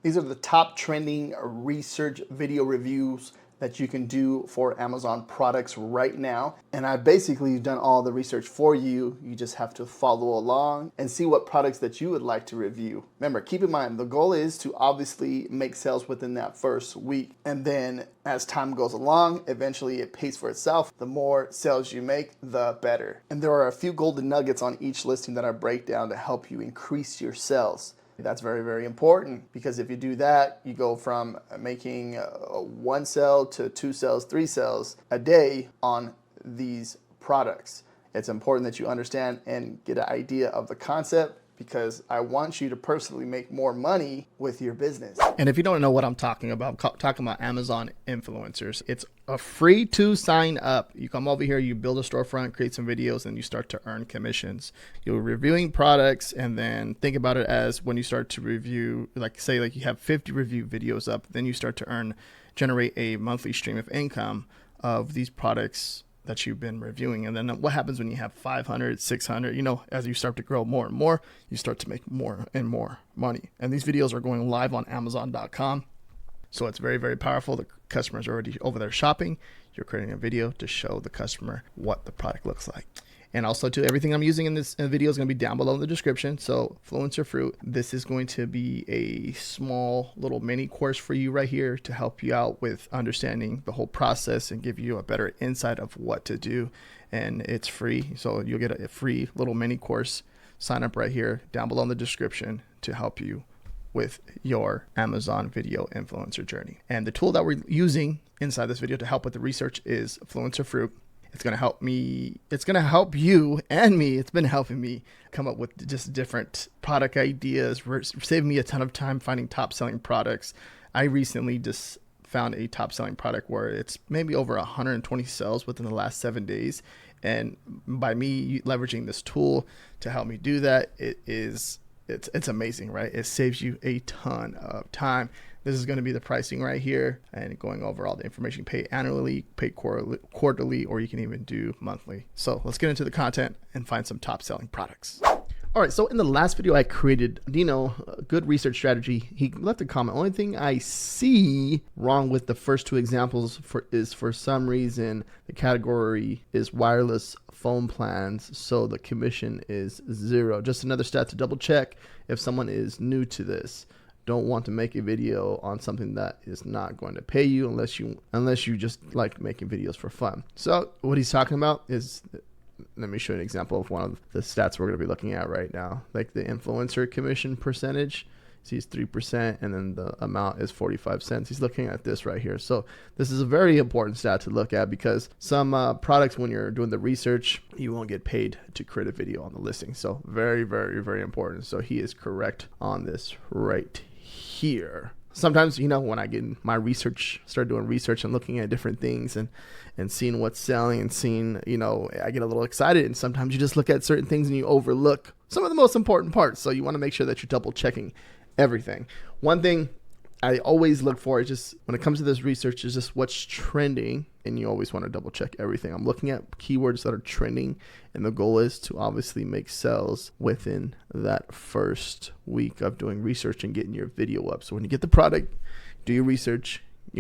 These are the top trending research video reviews that you can do for Amazon products right now. And I basically done all the research for you. You just have to follow along and see what products that you would like to review. Remember, keep in mind, the goal is to obviously make sales within that first week. And then as time goes along, eventually it pays for itself. The more sales you make, the better. And there are a few golden nuggets on each listing that I break down to help you increase your sales. That's very, very important, because if you do that, you go from making 1 sale to 2 sales, 3 sales a day on these products. It's important that you understand and get an idea of the concept, because I want you to personally make more money with your business. And if you don't know what I'm talking about, I'm talking about Amazon influencers. It's a free to sign up. You come over here, you build a storefront, create some videos, and you start to earn commissions. You're reviewing products, and then think about it as when you start to review, like say like you have 50 review videos up, then you start to generate a monthly stream of income of these products that you've been reviewing. And then what happens when you have 500, 600, as you start to grow more and more, you start to make more and more money. And these videos are going live on Amazon.com. So it's very, very powerful. The customer's already over there shopping. You're creating a video to show the customer what the product looks like. And also, too, everything I'm using in this video is going to be down below in the description. So Fluencer Fruit, this is going to be a small little mini course for you right here to help you out with understanding the whole process and give you a better insight of what to do. And it's free. So you'll get a free little mini course. Sign up right here down below in the description to help you with your Amazon video influencer journey. And the tool that we're using inside this video to help with the research is Fluencer Fruit. It's going to help me. It's going to help you and me. It's been helping me come up with just different product ideas. Saving me a ton of time finding top selling products. I recently just found a top selling product where it's maybe over 120 sales within the last 7 days. And by me leveraging this tool to help me do that, it's amazing, right? It saves you a ton of time. This is going to be the pricing right here, and going over all the information. Pay annually, pay quarterly, or you can even do monthly. So let's get into the content and find some top selling products. All right, so in the last video I created, Dino, a good research strategy. He left a comment. Only thing I see wrong with the first 2 examples is for some reason the category is wireless phone plans, so the commission is 0. Just another stat to double check if someone is new to this. Don't want to make a video on something that is not going to pay you unless you just like making videos for fun. So what he's talking about is, let me show you an example of one of the stats we're going to be looking at right now. Like the influencer commission percentage, sees 3%, and then the amount is 45 cents. He's looking at this right here. So this is a very important stat to look at, because some products, when you're doing the research, you won't get paid to create a video on the listing. So very, very, very important. So he is correct on this right here. Sometimes, when I get in my research, start doing research and looking at different things and seeing what's selling and seeing, I get a little excited, and sometimes you just look at certain things and you overlook some of the most important parts. So you want to make sure that you're double checking everything. One thing I always look for is just, when it comes to this research, is just what's trending, and you always want to double check everything. I'm looking at keywords that are trending, and the goal is to obviously make sales within that first week of doing research and getting your video up. So when you get the product, do your research, do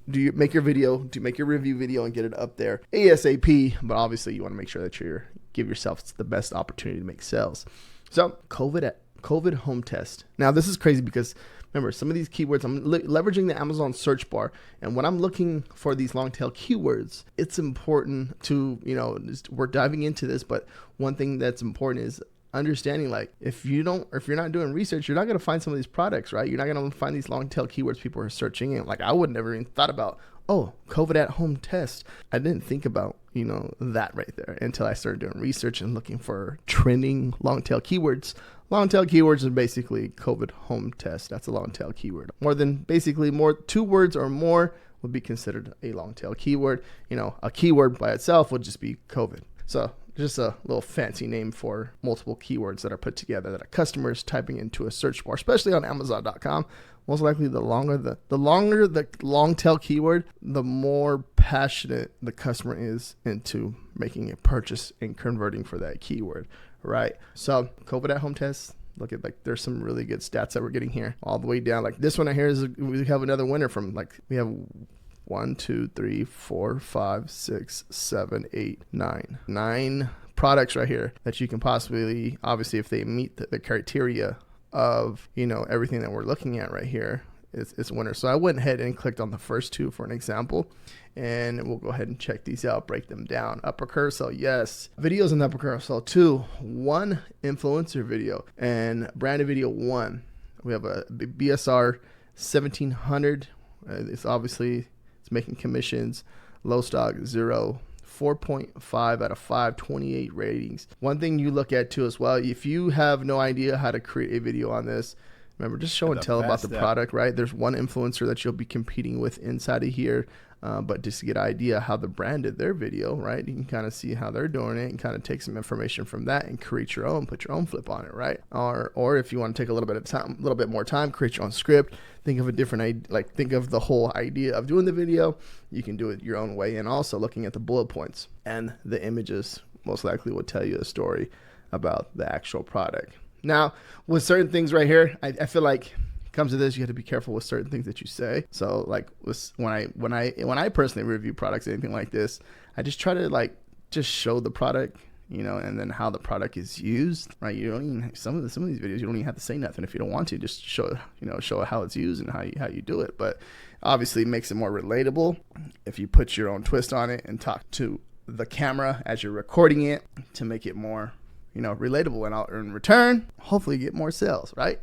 you make your video, do make your review video and get it up there ASAP, but obviously you want to make sure that you give yourself the best opportunity to make sales. So COVID home test. Now this is crazy, because remember, some of these keywords, I'm leveraging the Amazon search bar, and when I'm looking for these long tail keywords, it's important to, we're diving into this, but one thing that's important is understanding, like, if you're not doing research, you're not going to find some of these products, right? You're not going to find these long tail keywords people are searching in. Like, I would never even thought about, COVID at home test. I didn't think about, that right there until I started doing research and looking for trending long tail keywords. Long tail keywords are basically COVID home test. That's a long tail keyword. More 2 words or more would be considered a long tail keyword. A keyword by itself would just be COVID. So just a little fancy name for multiple keywords that are put together that a customer is typing into a search bar, especially on Amazon.com. Most likely the longer the long tail keyword, the more passionate the customer is into making a purchase and converting for that keyword, right? So COVID at home test, Look at, like, there's some really good stats that we're getting here all the way down. Like this one right here is, we have another winner from, like, we have 1, 2, 3, 4, 5, 6, 7, 8, 9. 9 products right here that you can possibly, obviously, if they meet the criteria of, you know, everything that we're looking at right here, it's a winner. So I went ahead and clicked on the first 2 for an example, and we'll go ahead and check these out, break them down. Upper carousel, yes. Videos in the upper carousel, 2. 1 influencer video and branded video, 1. We have a BSR 1700. It's obviously, it's making commissions. Low stock, 0. 4.5 out of 5, 28 ratings. One thing you look at too as well, if you have no idea how to create a video on this, remember, just show and tell about the product, right? There's one influencer that you'll be competing with inside of here, but just to get an idea how they branded their video, right? You can kind of see how they're doing it and kind of take some information from that and create your own, put your own flip on it, right? Or if you want to take a little bit of time, a little bit more time, create your own script, think of a different, like, think of the whole idea of doing the video. You can do it your own way, and also looking at the bullet points and the images most likely will tell you a story about the actual product. Now, with certain things right here, I feel like comes to this, you have to be careful with certain things that you say. So, like, when I personally review products, anything like this, I just try to, like, just show the product, you know, and then how the product is used, right? You don't even, some of these videos, you don't even have to say nothing if you don't want to. Just show how it's used and how you do it. But obviously, it makes it more relatable if you put your own twist on it and talk to the camera as you're recording it to make it more, you know, relatable, and I'll, in return, hopefully get more sales, right?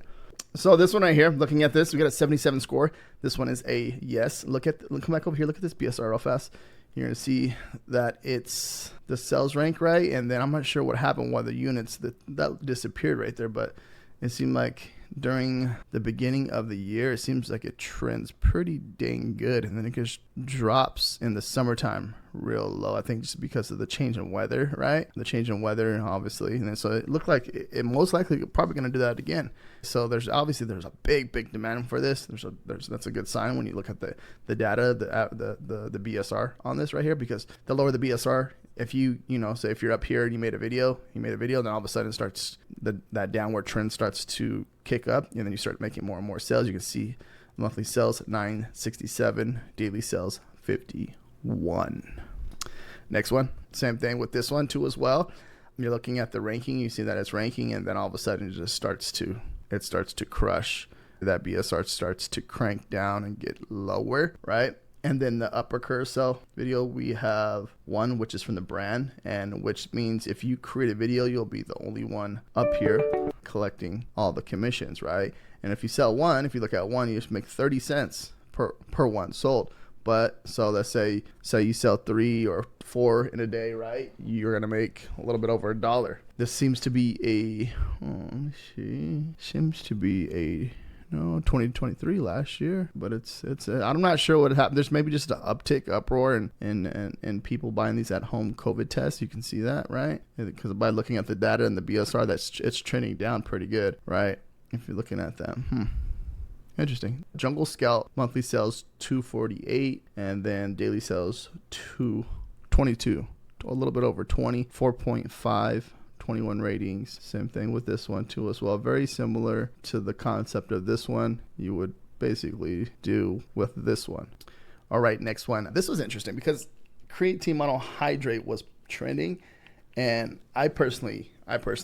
So this one right here, looking at this, we got a 77 score. This one is a yes. Come back over here, look at this BSR real fast. You're gonna see that it's the sales rank, right? And then I'm not sure what happened, why the units that disappeared right there, but it seemed like during the beginning of the year, it seems like it trends pretty dang good, and then it just drops in the summertime real low. I think just because of the change in weather, right? The change in weather, obviously, and then so it looked like it most likely probably going to do that again. So there's a big demand for this. That's a good sign when you look at the data, the BSR on this right here, because the lower the BSR, if you know, say if you're up here and you made a video, then all of a sudden it starts, that downward trend starts to kick up, and then you start making more and more sales. You can see monthly sales at 967, daily sales 51. Next one, same thing with this one too as well. You're looking at the ranking, you see that it's ranking, and then all of a sudden it just starts to crush. That BSR starts to crank down and get lower, right? And then the upper carousel video, we have 1, which is from the brand, and which means if you create a video, you'll be the only one up here collecting all the commissions, right? And if you sell 1, if you look at 1, you just make 30 cents per one sold. But so let's say you sell 3 or 4 in a day, right? You're gonna make a little bit over $1. This seems to be no, 2023 last year, but it's I'm not sure what happened. There's maybe just an uproar and people buying these at home COVID tests. You can see that, right? Because by looking at the data and the BSR, it's trending down pretty good, right? If you're looking at them, interesting. Jungle Scout monthly sales 248, and then daily sales 222, a little bit over 20, 4.5. 21 ratings. Same thing with this one too as well. Very similar to the concept of this one you would basically do with this one. All right, next one. This was interesting because creatine monohydrate was trending, and I personally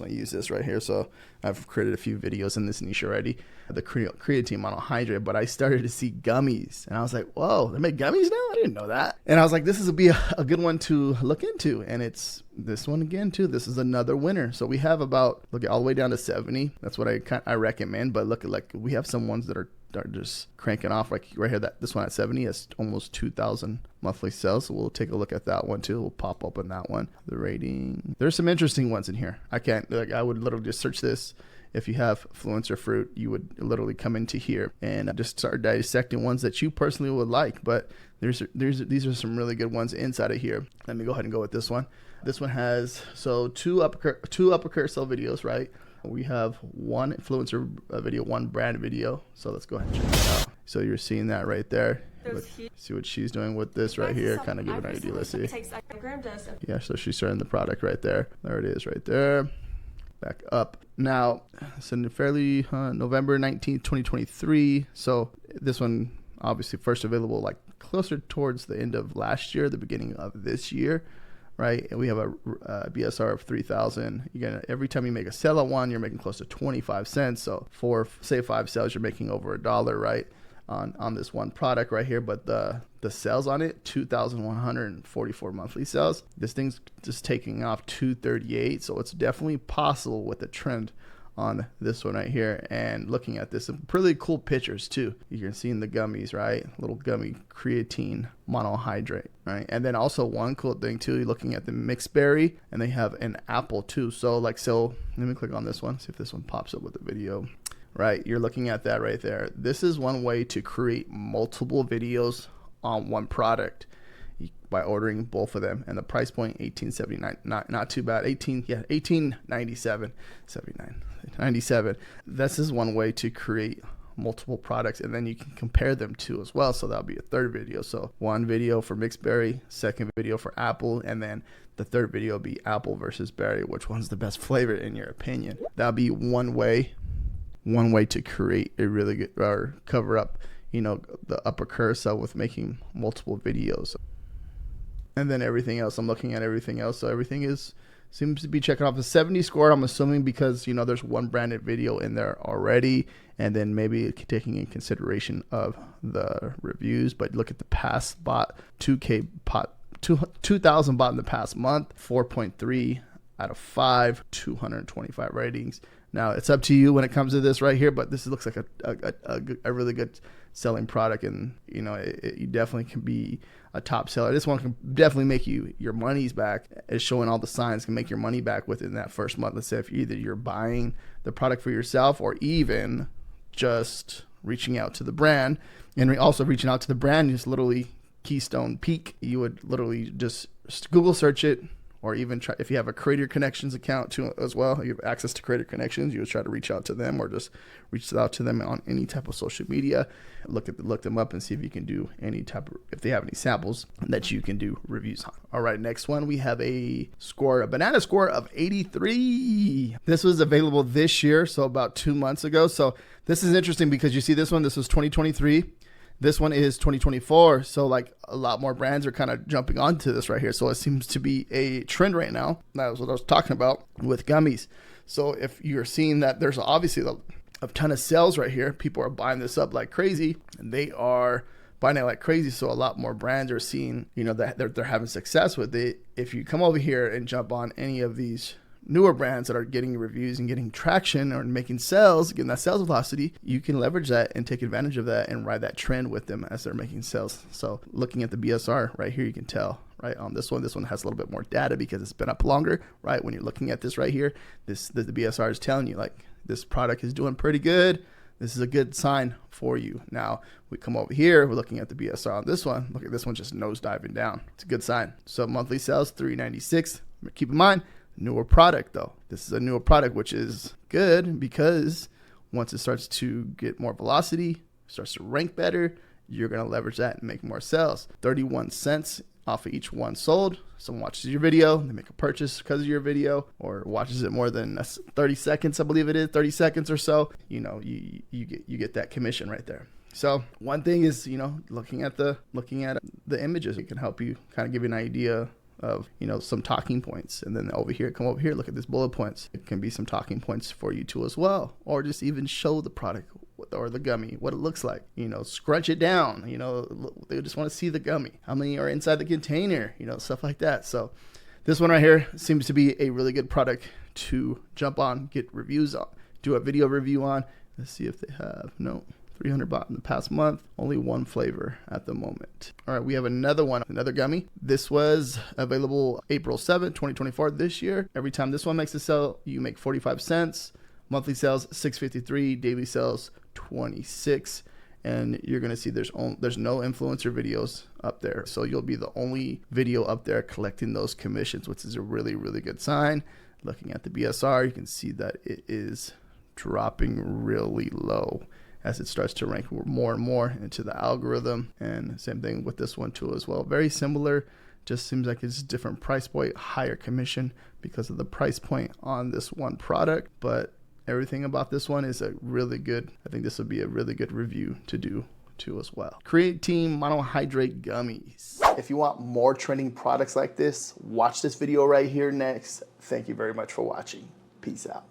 use this right here. So I've created a few videos in this niche already, the creatine monohydrate, but I started to see gummies, and I was like, whoa, they make gummies now? I didn't know that. And I was like, this will be a good one to look into, and it's this one again too. This is another winner. So we have look at all the way down to 70. That's what I recommend, but look at, like, we have some ones that are just cranking off, like right here, this one at 70 has almost 2,000 monthly sales. So we'll take a look at that one too. We'll pop open that one. The rating, there's some interesting ones in here. I would literally just search this. If you have Fluencer Fruit, you would literally come into here and just start dissecting ones that you personally would like. But these are some really good ones inside of here. Let me go ahead and go with this one. This one has two upper carousel videos, right? We have 1 influencer video, 1 brand video. So let's go ahead and check it out. So you're seeing that right there. See what she's doing with this right here. Kind of give an idea. Let's see. Yeah, so she's starting the product right there. There it is right there. back up. Now, it's in fairly November 19th, 2023. So this one obviously first available like closer towards the end of last year, the beginning of this year, right? And we have a BSR of 3,000. You're gonna, every time you make a sale on one, you're making close to 25 cents. So for say 5 sales, you're making over $1, right? On this one product right here. But the sales on it, 2,144 monthly sales. This thing's just taking off 238. So it's definitely possible with the trend on this one right here. And looking at this, some pretty cool pictures too. You can see in the gummies, right? Little gummy creatine monohydrate, right? And then also one cool thing too, looking at the mixed berry, and they have an apple too. So let me click on this one, see if this one pops up with the video. Right, you're looking at that right there. This is one way to create multiple videos on one product by ordering both of them. And the price point, $18.79, not too bad. $18.97, 97. This is one way to create multiple products, and then you can compare them too as well. So that'll be a third video. So one video for mixed berry, second video for apple, and then the third video will be apple versus berry. Which one's the best flavor in your opinion? That'll be one way to create a really good, or cover up, the upper carousel with making multiple videos. And then everything else, I'm looking at everything else. So everything seems to be checking off the 70 score. I'm assuming because, there's one branded video in there already, and then maybe taking in consideration of the reviews. But look at the past bot, 2,000 bought in the past month, 4.3 out of 5, 225 ratings. Now, it's up to you when it comes to this right here, but this looks like a really good selling product, and you definitely can be a top seller. This one can definitely make your money's back. It's showing all the signs can make your money back within that first month. Let's say if either you're buying the product for yourself or even just reaching out to the brand, and also reaching out to the brand is literally Keystone Peak. You would literally just Google search it, or even try, if you have a Creator Connections account too as well, you have access to Creator Connections, you would try to reach out to them, or just reach out to them on any type of social media. Look them up and see if you can do if they have any samples that you can do reviews on. All right, next one, we have a banana score of 83. This was available this year, so about 2 months ago. So this is interesting because you see this was 2023. This one is 2024, so like a lot more brands are kind of jumping onto this right here. So it seems to be a trend right now. That was what I was talking about with gummies. So if you're seeing that there's obviously a ton of sales right here, people are buying this up like crazy, and they are buying it like crazy. So a lot more brands are seeing, that they're having success with it. If you come over here and jump on any of these newer brands that are getting reviews and getting traction or making sales, getting that sales velocity, you can leverage that and take advantage of that and ride that trend with them as they're making sales. So looking at the BSR right here, you can tell right on this one has a little bit more data because it's been up longer, right? When you're looking at this right here, the BSR is telling you like this product is doing pretty good. This is a good sign for you. Now we come over here, we're looking at the BSR on this one. Look at this one just nose diving down. It's a good sign. So monthly sales, 396. Keep in mind, newer product though. This is a newer product, which is good because once it starts to get more velocity, starts to rank better, you're going to leverage that and make more sales. 31 cents off of each one sold. Someone watches your video, they make a purchase because of your video, or watches it more than 30 seconds, I believe it is, 30 seconds or so, you get that commission right there. So one thing is, looking at the images, it can help you kind of give you an idea of some talking points. And then come over here, look at these bullet points. It can be some talking points for you too as well, or just even show the product or the gummy what it looks like. Scrunch it down. They just want to see the gummy, how many are inside the container, stuff like that. So this one right here seems to be a really good product to jump on, get reviews on, do a video review on. Let's see if they have 300 bought in the past month, only one flavor at the moment. All right, we have another gummy. This was available April 7th, 2024 this year. Every time this one makes a sale, you make 45 cents. Monthly sales, 653. Daily sales, 26. And you're going to see there's no influencer videos up there. So you'll be the only video up there collecting those commissions, which is a really, really good sign. Looking at the BSR, you can see that it is dropping really low as it starts to rank more and more into the algorithm. And same thing with this one too as well. Very similar Just seems like it's a different price point, higher commission because of the price point on this one product. But everything about this one is a really good, I think this would be a really good review to do too as well. Creatine monohydrate gummies. If you want more trending products like this, watch this video right here next. Thank you very much for watching. Peace out.